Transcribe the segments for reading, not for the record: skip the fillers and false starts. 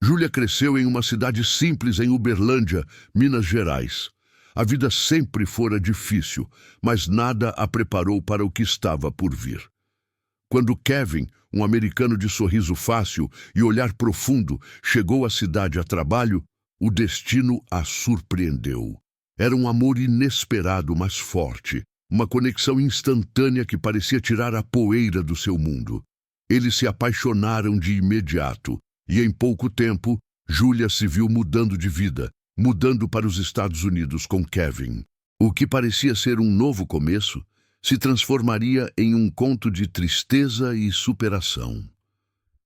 Júlia cresceu em uma cidade simples em Uberlândia, Minas Gerais. A vida sempre fora difícil, mas nada a preparou para o que estava por vir. Quando Kevin, um americano de sorriso fácil e olhar profundo, chegou à cidade a trabalho, o destino a surpreendeu. Era um amor inesperado, mas forte, uma conexão instantânea que parecia tirar a poeira do seu mundo. Eles se apaixonaram de imediato, e em pouco tempo, Júlia se viu mudando de vida, mudando para os Estados Unidos com Kevin. O que parecia ser um novo começo, se transformaria em um conto de tristeza e superação.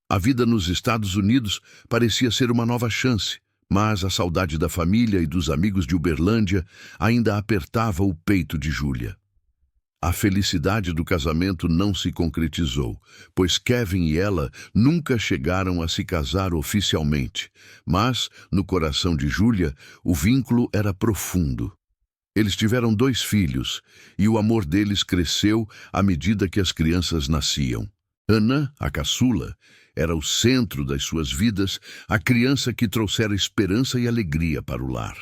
A vida nos Estados Unidos parecia ser uma nova chance, mas a saudade da família e dos amigos de Uberlândia ainda apertava o peito de Júlia. A felicidade do casamento não se concretizou, pois Kevin e ela nunca chegaram a se casar oficialmente, mas, no coração de Júlia, o vínculo era profundo. Eles tiveram 2 filhos, e o amor deles cresceu à medida que as crianças nasciam. Ana, a caçula, era o centro das suas vidas, a criança que trouxera esperança e alegria para o lar.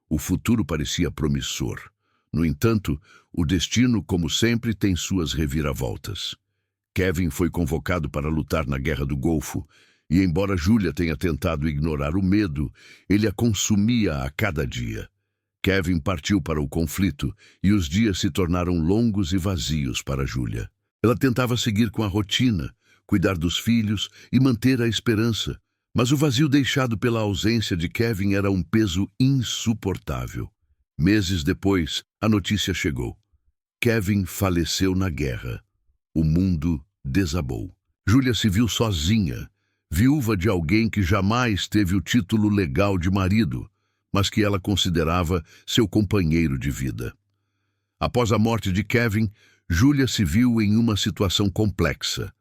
O futuro parecia promissor. No entanto, o destino, como sempre, tem suas reviravoltas. Kevin foi convocado para lutar na Guerra do Golfo, e embora Júlia tenha tentado ignorar o medo, ele a consumia a cada dia. Kevin partiu para o conflito, e os dias se tornaram longos e vazios para Júlia. Ela tentava seguir com a rotina, cuidar dos filhos e manter a esperança, mas o vazio deixado pela ausência de Kevin era um peso insuportável. Meses depois, a notícia chegou. Kevin faleceu na guerra. O mundo desabou. Júlia se viu sozinha, viúva de alguém que jamais teve o título legal de marido, mas que ela considerava seu companheiro de vida. Após a morte de Kevin, Júlia se viu em uma situação complexa.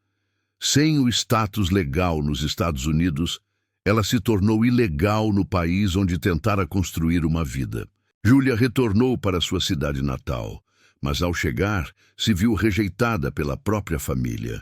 Sem o status legal nos Estados Unidos, ela se tornou ilegal no país onde tentara construir uma vida. Júlia retornou para sua cidade natal, mas ao chegar, se viu rejeitada pela própria família.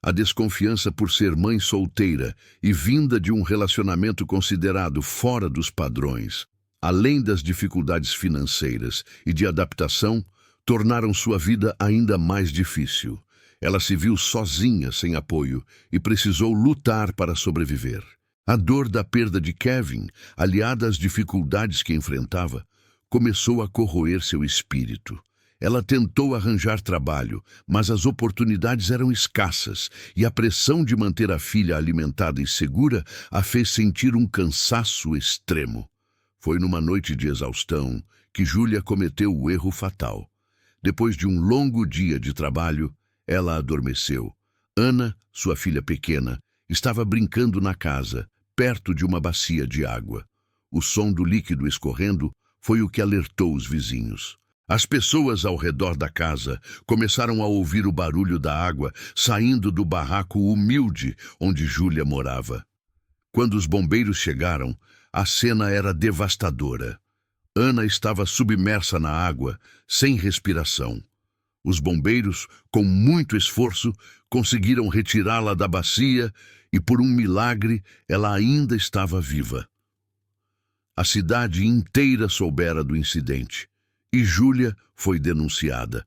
A desconfiança por ser mãe solteira e vinda de um relacionamento considerado fora dos padrões, além das dificuldades financeiras e de adaptação, tornaram sua vida ainda mais difícil. Ela se viu sozinha, sem apoio, e precisou lutar para sobreviver. A dor da perda de Kevin, aliada às dificuldades que enfrentava, começou a corroer seu espírito. Ela tentou arranjar trabalho, mas as oportunidades eram escassas e a pressão de manter a filha alimentada e segura a fez sentir um cansaço extremo. Foi numa noite de exaustão que Júlia cometeu o erro fatal. Depois de um longo dia de trabalho, ela adormeceu. Ana, sua filha pequena, estava brincando na casa, perto de uma bacia de água. O som do líquido escorrendo foi o que alertou os vizinhos. As pessoas ao redor da casa começaram a ouvir o barulho da água saindo do barraco humilde onde Júlia morava. Quando os bombeiros chegaram, a cena era devastadora. Ana estava submersa na água, sem respiração. Os bombeiros, com muito esforço, conseguiram retirá-la da bacia e, por um milagre, ela ainda estava viva. A cidade inteira soubera do incidente e Júlia foi denunciada.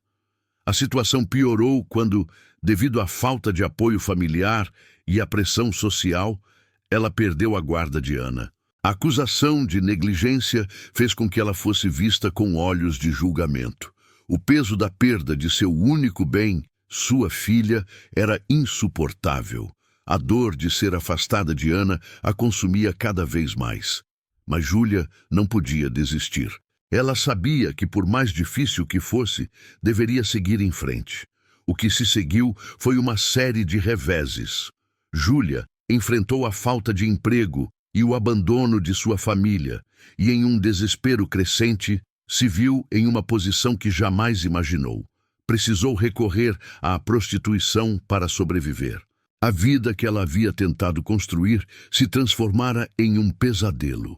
A situação piorou quando, devido à falta de apoio familiar e à pressão social, ela perdeu a guarda de Ana. A acusação de negligência fez com que ela fosse vista com olhos de julgamento. O peso da perda de seu único bem, sua filha, era insuportável. A dor de ser afastada de Ana a consumia cada vez mais. Mas Júlia não podia desistir. Ela sabia que, por mais difícil que fosse, deveria seguir em frente. O que se seguiu foi uma série de reveses. Júlia enfrentou a falta de emprego e o abandono de sua família, e em um desespero crescente, se viu em uma posição que jamais imaginou. Precisou recorrer à prostituição para sobreviver. A vida que ela havia tentado construir se transformara em um pesadelo.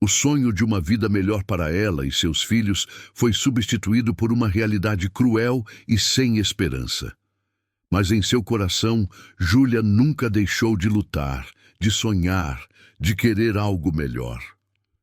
O sonho de uma vida melhor para ela e seus filhos foi substituído por uma realidade cruel e sem esperança. Mas em seu coração, Júlia nunca deixou de lutar, de sonhar, de querer algo melhor.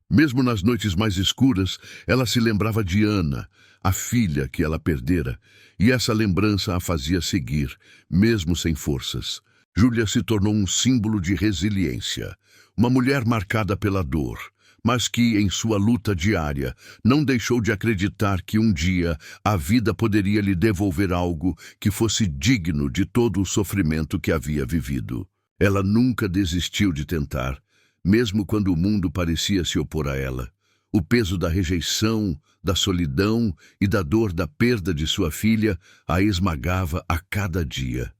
Mesmo nas noites mais escuras, ela se lembrava de Ana, a filha que ela perdera, e essa lembrança a fazia seguir, mesmo sem forças. Júlia se tornou um símbolo de resiliência, uma mulher marcada pela dor, mas que, em sua luta diária, não deixou de acreditar que um dia a vida poderia lhe devolver algo que fosse digno de todo o sofrimento que havia vivido. Ela nunca desistiu de tentar, mesmo quando o mundo parecia se opor a ela. O peso da rejeição, da solidão e da dor da perda de sua filha a esmagava a cada dia.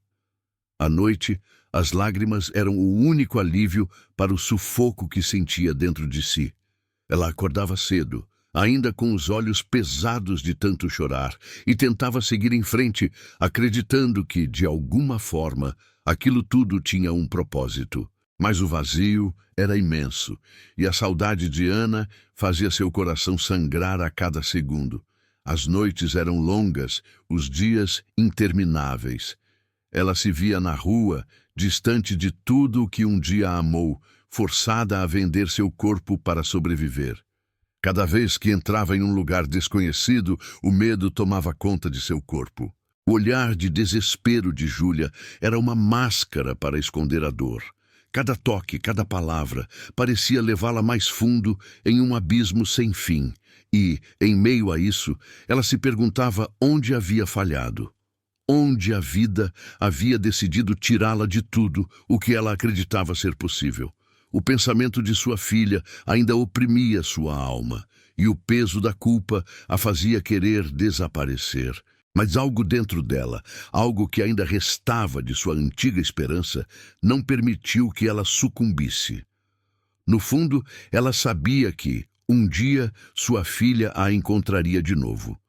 À noite, as lágrimas eram o único alívio para o sufoco que sentia dentro de si. Ela acordava cedo, ainda com os olhos pesados de tanto chorar, e tentava seguir em frente, acreditando que, de alguma forma, aquilo tudo tinha um propósito. Mas o vazio era imenso, e a saudade de Ana fazia seu coração sangrar a cada segundo. As noites eram longas, os dias intermináveis. Ela se via na rua, distante de tudo o que um dia amou, forçada a vender seu corpo para sobreviver. Cada vez que entrava em um lugar desconhecido, o medo tomava conta de seu corpo. O olhar de desespero de Júlia era uma máscara para esconder a dor. Cada toque, cada palavra, parecia levá-la mais fundo em um abismo sem fim. E, em meio a isso, ela se perguntava onde havia falhado. Onde a vida havia decidido tirá-la de tudo o que ela acreditava ser possível. O pensamento de sua filha ainda oprimia sua alma, e o peso da culpa a fazia querer desaparecer. Mas algo dentro dela, algo que ainda restava de sua antiga esperança, não permitiu que ela sucumbisse. No fundo, ela sabia que, um dia, sua filha a encontraria de novo.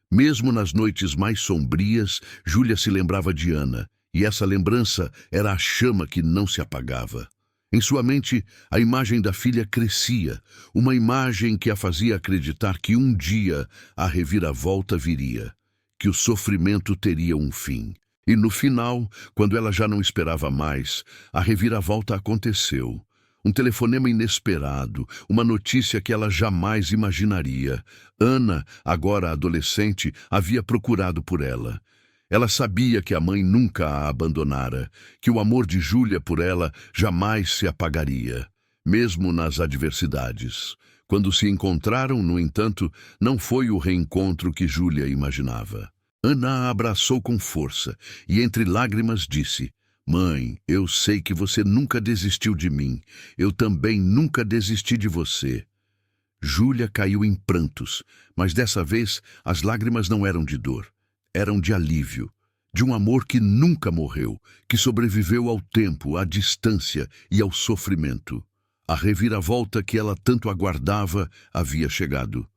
Mesmo nas noites mais sombrias, Júlia se lembrava de Ana, e essa lembrança era a chama que não se apagava. Em sua mente, a imagem da filha crescia, uma imagem que a fazia acreditar que um dia a reviravolta viria, que o sofrimento teria um fim. E no final, quando ela já não esperava mais, a reviravolta aconteceu. Um telefonema inesperado, uma notícia que ela jamais imaginaria. Ana, agora adolescente, havia procurado por ela. Ela sabia que a mãe nunca a abandonara, que o amor de Júlia por ela jamais se apagaria, mesmo nas adversidades. Quando se encontraram, no entanto, não foi o reencontro que Júlia imaginava. Ana a abraçou com força e, entre lágrimas, disse: "Mãe, eu sei que você nunca desistiu de mim. Eu também nunca desisti de você." Júlia caiu em prantos, mas dessa vez as lágrimas não eram de dor. Eram de alívio, de um amor que nunca morreu, que sobreviveu ao tempo, à distância e ao sofrimento. A reviravolta que ela tanto aguardava havia chegado.